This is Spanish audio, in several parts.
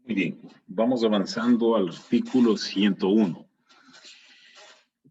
Muy bien, vamos avanzando al artículo 101.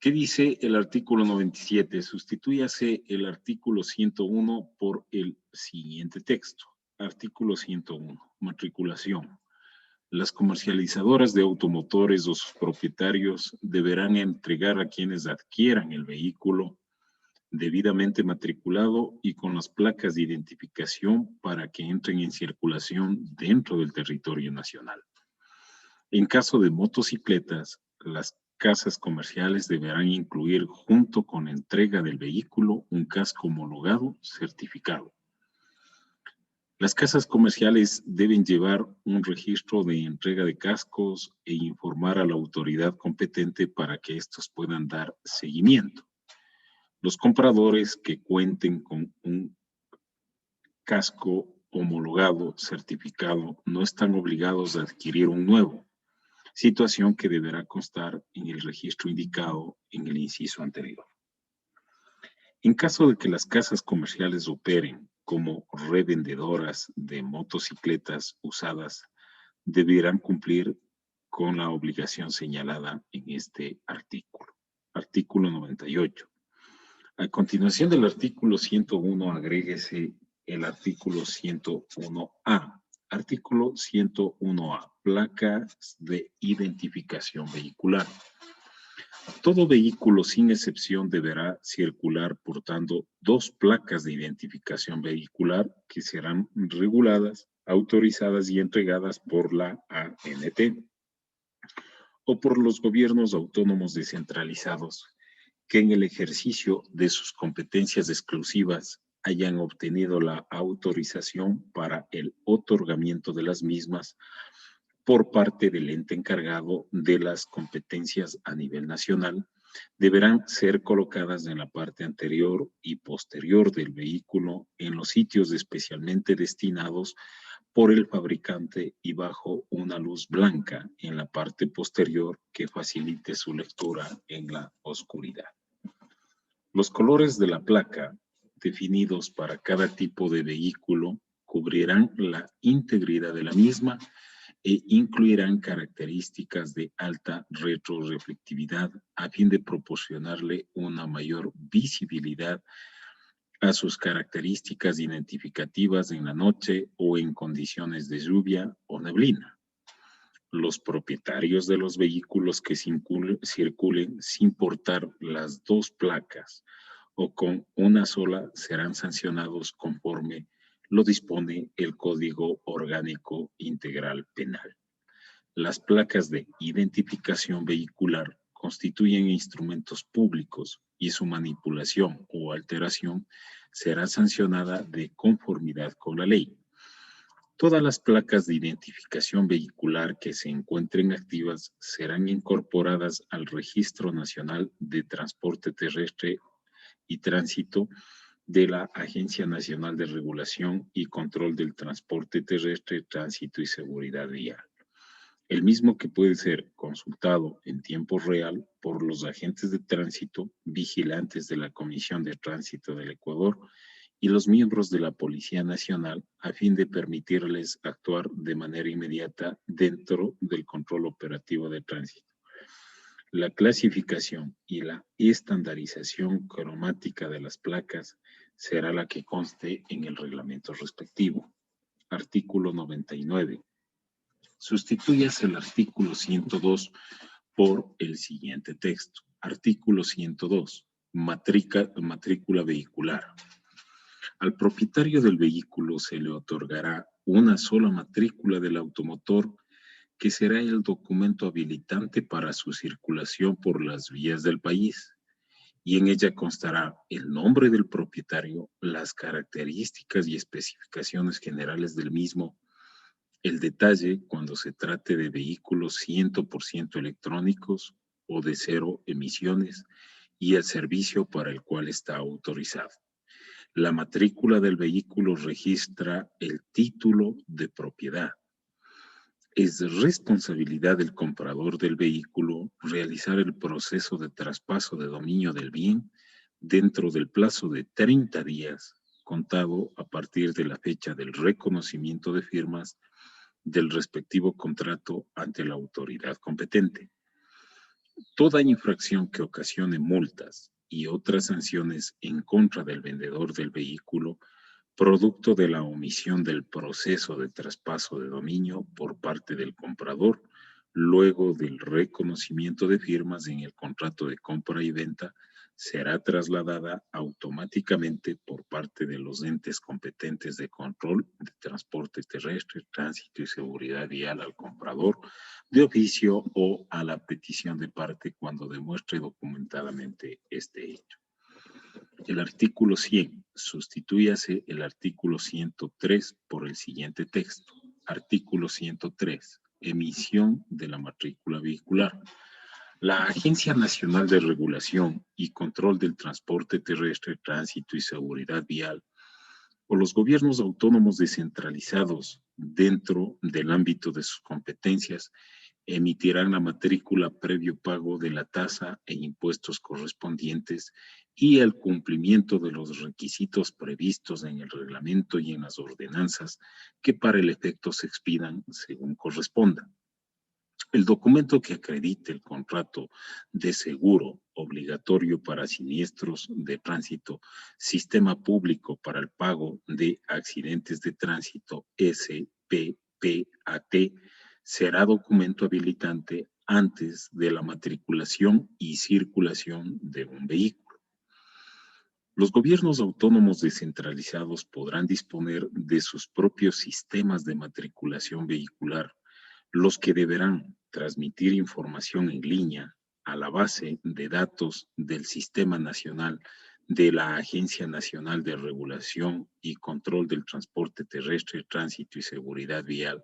¿Qué dice el artículo 97? Sustitúyase el artículo 101 por el siguiente texto. Artículo 101. Matriculación. Las comercializadoras de automotores o sus propietarios deberán entregar a quienes adquieran el vehículo debidamente matriculado y con las placas de identificación para que entren en circulación dentro del territorio nacional. En caso de motocicletas, las casas comerciales deberán incluir junto con la entrega del vehículo un casco homologado certificado. Las casas comerciales deben llevar un registro de entrega de cascos e informar a la autoridad competente para que estos puedan dar seguimiento. Los compradores que cuenten con un casco homologado certificado no están obligados a adquirir un nuevo, situación que deberá constar en el registro indicado en el inciso anterior. En caso de que las casas comerciales operen como revendedoras de motocicletas usadas, deberán cumplir con la obligación señalada en este artículo. Artículo 98. A continuación del artículo 101, agréguese el artículo 101A. Artículo 101A. Placas de identificación vehicular. Todo vehículo, sin excepción, deberá circular portando dos placas de identificación vehicular que serán reguladas, autorizadas y entregadas por la ANT o por los gobiernos autónomos descentralizados que en el ejercicio de sus competencias exclusivas hayan obtenido la autorización para el otorgamiento de las mismas por parte del ente encargado de las competencias a nivel nacional, deberán ser colocadas en la parte anterior y posterior del vehículo en los sitios especialmente destinados por el fabricante y bajo una luz blanca en la parte posterior que facilite su lectura en la oscuridad. Los colores de la placa, definidos para cada tipo de vehículo, cubrirán la integridad de la misma e incluirán características de alta retroreflectividad a fin de proporcionarle una mayor visibilidad a sus características identificativas en la noche o en condiciones de lluvia o neblina. Los propietarios de los vehículos que circulen sin portar las dos placas o con una sola serán sancionados conforme lo dispone el Código Orgánico Integral Penal. Las placas de identificación vehicular constituyen instrumentos públicos y su manipulación o alteración será sancionada de conformidad con la ley. Todas las placas de identificación vehicular que se encuentren activas serán incorporadas al Registro Nacional de Transporte Terrestre y Tránsito de la Agencia Nacional de Regulación y Control del Transporte Terrestre, Tránsito y Seguridad Vial. El mismo que puede ser consultado en tiempo real por los agentes de tránsito, vigilantes de la Comisión de Tránsito del Ecuador y los miembros de la Policía Nacional a fin de permitirles actuar de manera inmediata dentro del control operativo de tránsito. La clasificación y la estandarización cromática de las placas será la que conste en el reglamento respectivo. Artículo 99. Sustitúyase el artículo 102 por el siguiente texto. Artículo 102. Matrícula vehicular. Al propietario del vehículo se le otorgará una sola matrícula del automotor que será el documento habilitante para su circulación por las vías del país, y en ella constará el nombre del propietario, las características y especificaciones generales del mismo, el detalle cuando se trate de vehículos 100% electrónicos o de cero emisiones y el servicio para el cual está autorizado. La matrícula del vehículo registra el título de propiedad. Es responsabilidad del comprador del vehículo realizar el proceso de traspaso de dominio del bien dentro del plazo de 30 días, contado a partir de la fecha del reconocimiento de firmas del respectivo contrato ante la autoridad competente. Toda infracción que ocasione multas y otras sanciones en contra del vendedor del vehículo, producto de la omisión del proceso de traspaso de dominio por parte del comprador, luego del reconocimiento de firmas en el contrato de compra y venta, será trasladada automáticamente por parte de los entes competentes de control de transporte terrestre, tránsito y seguridad vial al comprador de oficio o a la petición de parte cuando demuestre documentadamente este hecho. El artículo 100, sustitúyase el artículo 103 por el siguiente texto. Artículo 103, emisión de la matrícula vehicular. La Agencia Nacional de Regulación y Control del Transporte Terrestre, Tránsito y Seguridad Vial, o los gobiernos autónomos descentralizados dentro del ámbito de sus competencias, emitirán la matrícula previo pago de la tasa e impuestos correspondientes y el cumplimiento de los requisitos previstos en el reglamento y en las ordenanzas que para el efecto se expidan según corresponda. El documento que acredite el contrato de seguro obligatorio para siniestros de tránsito, sistema público para el pago de accidentes de tránsito, SPPAT, será documento habilitante antes de la matriculación y circulación de un vehículo. Los gobiernos autónomos descentralizados podrán disponer de sus propios sistemas de matriculación vehicular, los que deberán transmitir información en línea a la base de datos del Sistema Nacional de la Agencia Nacional de Regulación y Control del Transporte Terrestre, Tránsito y Seguridad Vial,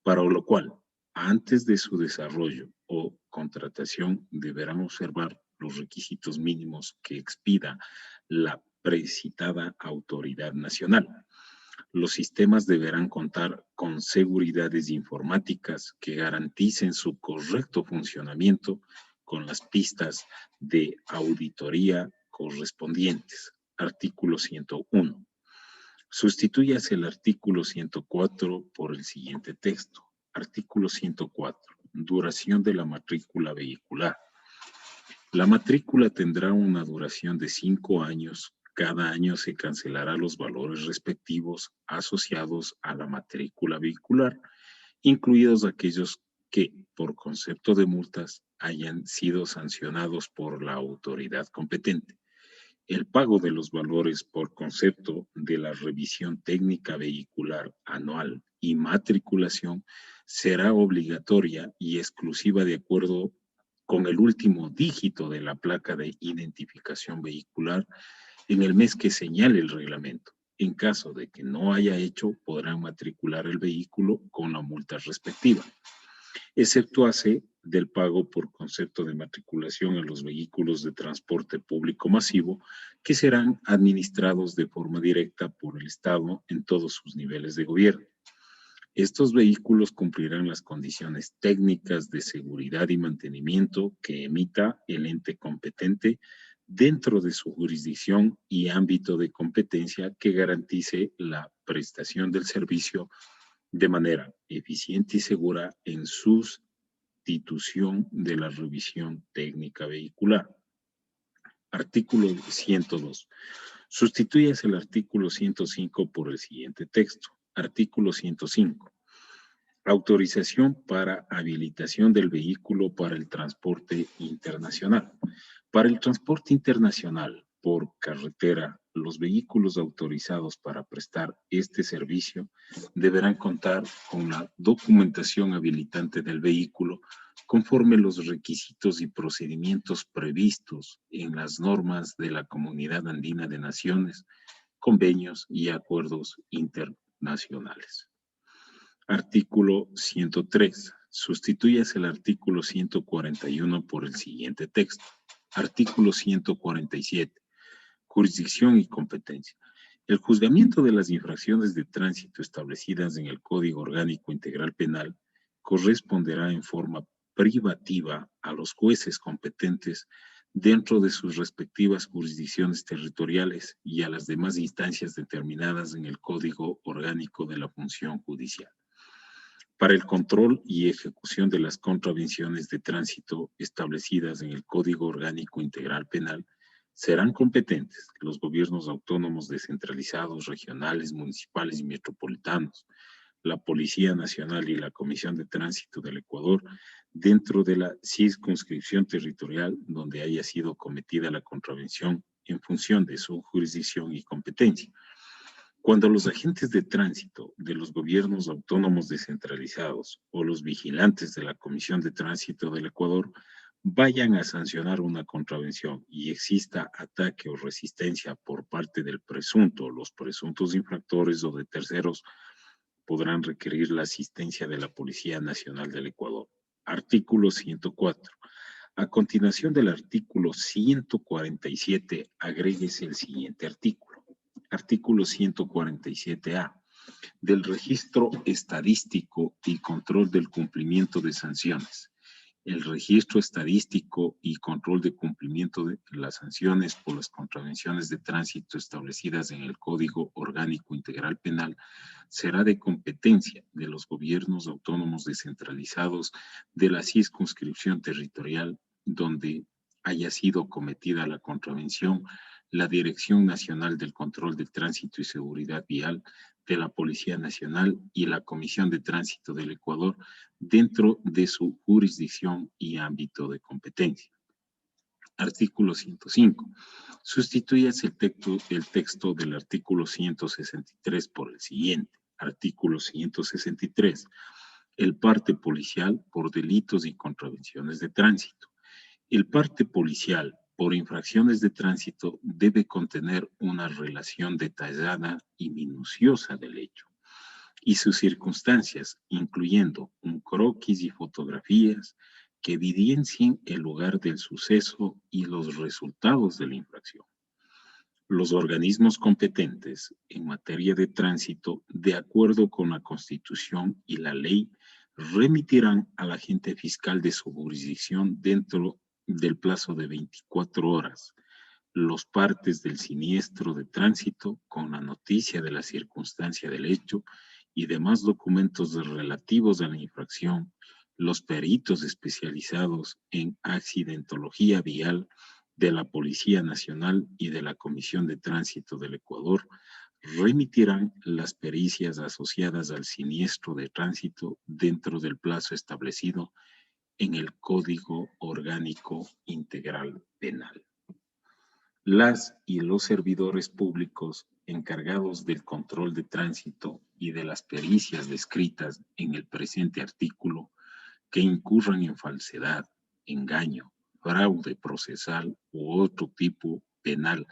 para lo cual, antes de su desarrollo o contratación, deberán observar los requisitos mínimos que expida la precitada autoridad nacional. Los sistemas deberán contar con seguridades informáticas que garanticen su correcto funcionamiento con las pistas de auditoría correspondientes. Artículo 101. Sustitúyase el artículo 104 por el siguiente texto. Artículo 104. Duración de la matrícula vehicular. La matrícula tendrá una duración de 5 años. Cada año se cancelará los valores respectivos asociados a la matrícula vehicular, incluidos aquellos que, por concepto de multas, hayan sido sancionados por la autoridad competente. El pago de los valores por concepto de la revisión técnica vehicular anual y matriculación será obligatoria y exclusiva de acuerdo con el último dígito de la placa de identificación vehicular en el mes que señale el reglamento. En caso de que no haya hecho, podrán matricular el vehículo con la multa respectiva. Exceptuase del pago por concepto de matriculación a los vehículos de transporte público masivo que serán administrados de forma directa por el Estado en todos sus niveles de gobierno. Estos vehículos cumplirán las condiciones técnicas de seguridad y mantenimiento que emita el ente competente dentro de su jurisdicción y ámbito de competencia que garantice la prestación del servicio de manera eficiente y segura en sustitución de la revisión técnica vehicular. Artículo 102. Sustituyase el artículo 105 por el siguiente texto. Artículo 105. Autorización para habilitación del vehículo para el transporte internacional. Para el transporte internacional por carretera, los vehículos autorizados para prestar este servicio deberán contar con la documentación habilitante del vehículo conforme los requisitos y procedimientos previstos en las normas de la Comunidad Andina de Naciones, convenios y acuerdos internacionales. Artículo 103. Sustituyase el artículo 141 por el siguiente texto. Artículo 147. Jurisdicción y competencia. El juzgamiento de las infracciones de tránsito establecidas en el Código Orgánico Integral Penal corresponderá en forma privativa a los jueces competentes dentro de sus respectivas jurisdicciones territoriales y a las demás instancias determinadas en el Código Orgánico de la Función Judicial. para el control y ejecución de las contravenciones de tránsito establecidas en el Código Orgánico Integral Penal, serán competentes los gobiernos autónomos descentralizados, regionales, municipales y metropolitanos, la Policía Nacional y la Comisión de Tránsito del Ecuador, dentro de la circunscripción territorial donde haya sido cometida la contravención en función de su jurisdicción y competencia. Cuando los agentes de tránsito de los gobiernos autónomos descentralizados o los vigilantes de la Comisión de Tránsito del Ecuador vayan a sancionar una contravención y exista ataque o resistencia por parte del presunto, los presuntos infractores o de terceros, podrán requerir la asistencia de la Policía Nacional del Ecuador. Artículo 104. A continuación del artículo 147, agréguese el siguiente artículo. Artículo 147A. Del registro estadístico y control del cumplimiento de sanciones. El registro estadístico y control de cumplimiento de las sanciones por las contravenciones de tránsito establecidas en el Código Orgánico Integral Penal será de competencia de los gobiernos autónomos descentralizados de la circunscripción territorial donde haya sido cometida la contravención, la Dirección Nacional del Control del Tránsito y Seguridad Vial de la Policía Nacional y la Comisión de Tránsito del Ecuador dentro de su jurisdicción y ámbito de competencia. Artículo 105. Sustituyas el texto del artículo 163 por el siguiente. Artículo 163. El parte policial por delitos y contravenciones de tránsito. El parte policial por infracciones de tránsito debe contener una relación detallada y minuciosa del hecho y sus circunstancias, incluyendo un croquis y fotografías que evidencien el lugar del suceso y los resultados de la infracción. Los organismos competentes en materia de tránsito, de acuerdo con la Constitución y la ley, remitirán al agente fiscal de su jurisdicción dentro del plazo de 24 horas los partes del siniestro de tránsito con la noticia de la circunstancia del hecho y demás documentos relativos a la infracción, los peritos especializados en accidentología vial de la Policía Nacional y de la Comisión de Tránsito del Ecuador remitirán las pericias asociadas al siniestro de tránsito dentro del plazo establecido en el Código Orgánico Integral Penal. Las y los servidores públicos encargados del control de tránsito y de las pericias descritas en el presente artículo que incurran en falsedad, engaño, fraude procesal u otro tipo penal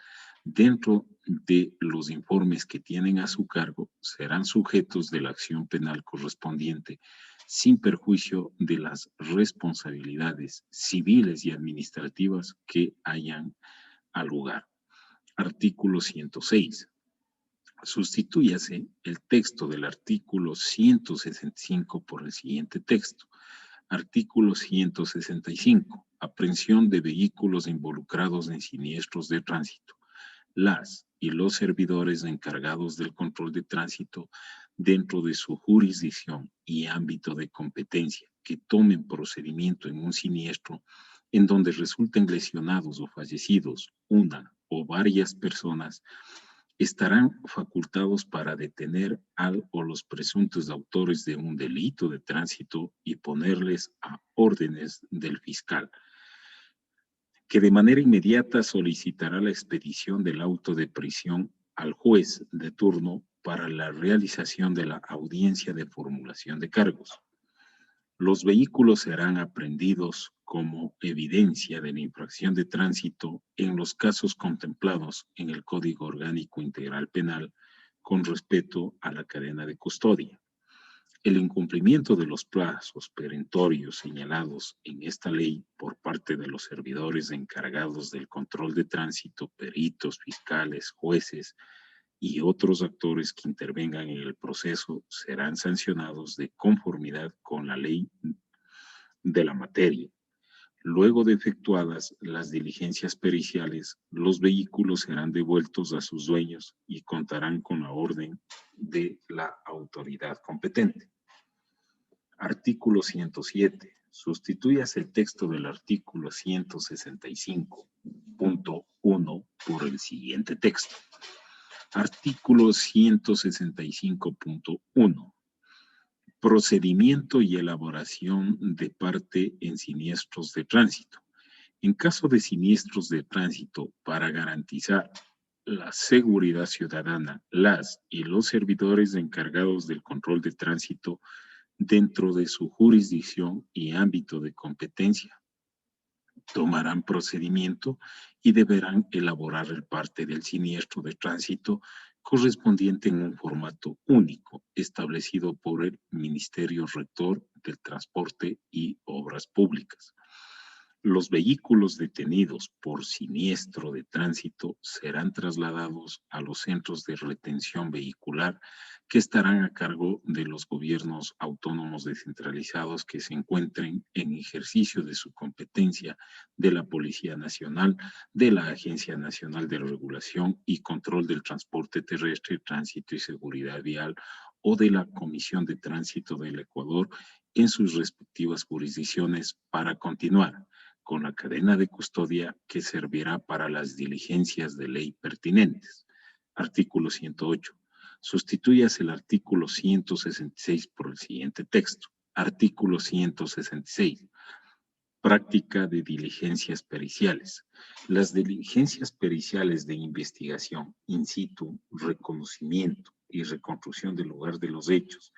dentro de los informes que tienen a su cargo serán sujetos de la acción penal correspondiente sin perjuicio de las responsabilidades civiles y administrativas que hayan al lugar. Artículo 106. Sustitúyase el texto del artículo 165 por el siguiente texto. Artículo 165. Aprehensión de vehículos involucrados en siniestros de tránsito. Las y los servidores encargados del control de tránsito dentro de su jurisdicción y ámbito de competencia que tomen procedimiento en un siniestro en donde resulten lesionados o fallecidos una o varias personas, estarán facultados para detener al o los presuntos autores de un delito de tránsito y ponerles a órdenes del fiscal, que de manera inmediata solicitará la expedición del auto de prisión al juez de turno para la realización de la audiencia de formulación de cargos. Los vehículos serán aprehendidos como evidencia de la infracción de tránsito en los casos contemplados en el Código Orgánico Integral Penal con respecto a la cadena de custodia. El incumplimiento de los plazos perentorios señalados en esta ley por parte de los servidores encargados del control de tránsito, peritos, fiscales, jueces y otros actores que intervengan en el proceso serán sancionados de conformidad con la ley de la materia. Luego de efectuadas las diligencias periciales, los vehículos serán devueltos a sus dueños y contarán con la orden de la autoridad competente. Artículo 107. Sustituyas el texto del artículo 165.1 por el siguiente texto. Artículo 165.1. Procedimiento y elaboración de parte en siniestros de tránsito. En caso de siniestros de tránsito, para garantizar la seguridad ciudadana, las y los servidores encargados del control de tránsito dentro de su jurisdicción y ámbito de competencia tomarán procedimiento y deberán elaborar el parte del siniestro de tránsito correspondiente en un formato único establecido por el Ministerio Rector del Transporte y Obras Públicas. Los vehículos detenidos por siniestro de tránsito serán trasladados a los centros de retención vehicular que estarán a cargo de los gobiernos autónomos descentralizados que se encuentren en ejercicio de su competencia de la Policía Nacional, de la Agencia Nacional de Regulación y Control del Transporte Terrestre, Tránsito y Seguridad Vial o de la Comisión de Tránsito del Ecuador en sus respectivas jurisdicciones para continuar con la cadena de custodia que servirá para las diligencias de ley pertinentes. Artículo 108. Sustituyas el artículo 166 por el siguiente texto. Artículo 166. Práctica de diligencias periciales. Las diligencias periciales de investigación, in situ, reconocimiento y reconstrucción del lugar de los hechos,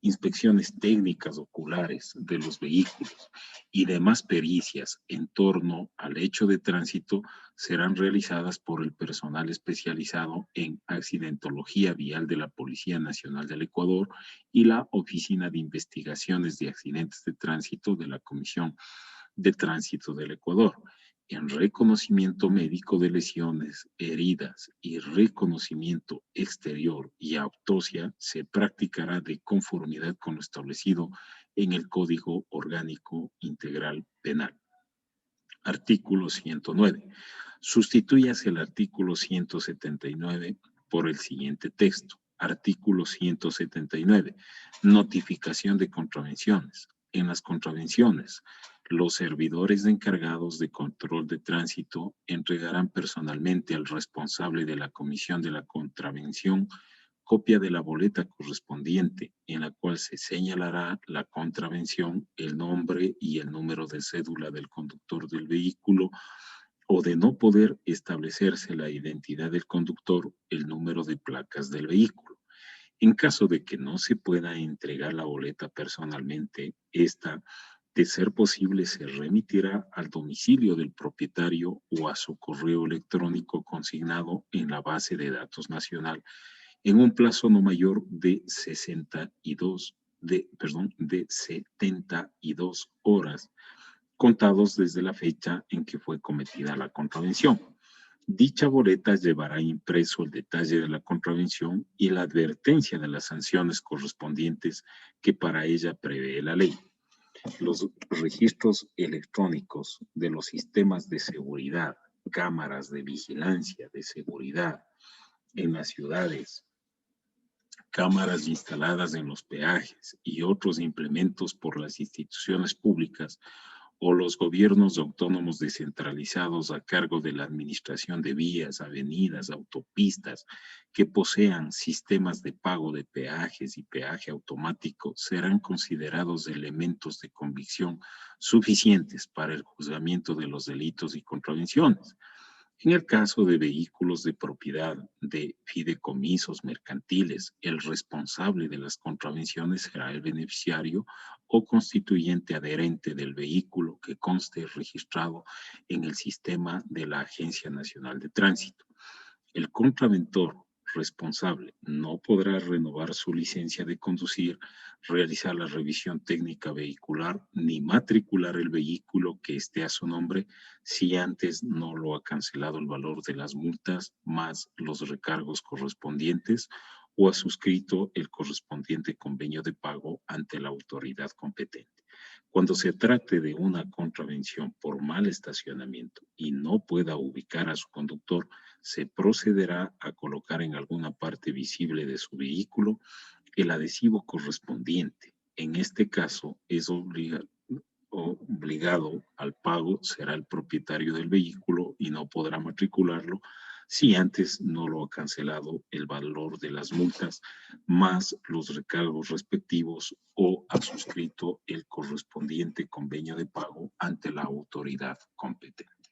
inspecciones técnicas oculares de los vehículos y demás pericias en torno al hecho de tránsito serán realizadas por el personal especializado en accidentología vial de la Policía Nacional del Ecuador y la Oficina de Investigaciones de Accidentes de Tránsito de la Comisión de Tránsito del Ecuador, en reconocimiento médico de lesiones, heridas y reconocimiento exterior y autopsia se practicará de conformidad con lo establecido en el Código Orgánico Integral Penal. Artículo 109. Sustituyas el artículo 179 por el siguiente texto. Artículo 179. Notificación de contravenciones. En las contravenciones, los servidores encargados de control de tránsito entregarán personalmente al responsable de la comisión de la contravención copia de la boleta correspondiente, en la cual se señalará la contravención, el nombre y el número de cédula del conductor del vehículo, o de no poder establecerse la identidad del conductor, el número de placas del vehículo. En caso de que no se pueda entregar la boleta personalmente, esta, de ser posible, se remitirá al domicilio del propietario o a su correo electrónico consignado en la base de datos nacional en un plazo no mayor de 72 horas, contados desde la fecha en que fue cometida la contravención. Dicha boleta llevará impreso el detalle de la contravención y la advertencia de las sanciones correspondientes que para ella prevé la ley. Los registros electrónicos de los sistemas de seguridad, cámaras de vigilancia de seguridad en las ciudades, cámaras instaladas en los peajes y otros implementos por las instituciones públicas o los gobiernos autónomos descentralizados a cargo de la administración de vías, avenidas, autopistas que posean sistemas de pago de peajes y peaje automático serán considerados elementos de convicción suficientes para el juzgamiento de los delitos y contravenciones. En el caso de vehículos de propiedad de fideicomisos mercantiles, el responsable de las contravenciones será el beneficiario o constituyente adherente del vehículo que conste registrado en el sistema de la Agencia Nacional de Tránsito. El contraventor responsable no podrá renovar su licencia de conducir, realizar la revisión técnica vehicular ni matricular el vehículo que esté a su nombre si antes no lo ha cancelado el valor de las multas más los recargos correspondientes o ha suscrito el correspondiente convenio de pago ante la autoridad competente. Cuando se trate de una contravención por mal estacionamiento y no pueda ubicar a su conductor, se procederá a colocar en alguna parte visible de su vehículo el adhesivo correspondiente En este caso, es obligado al pago será el propietario del vehículo y no podrá matricularlo si antes no lo ha cancelado el valor de las multas más los recargos respectivos o ha suscrito el correspondiente convenio de pago ante la autoridad competente.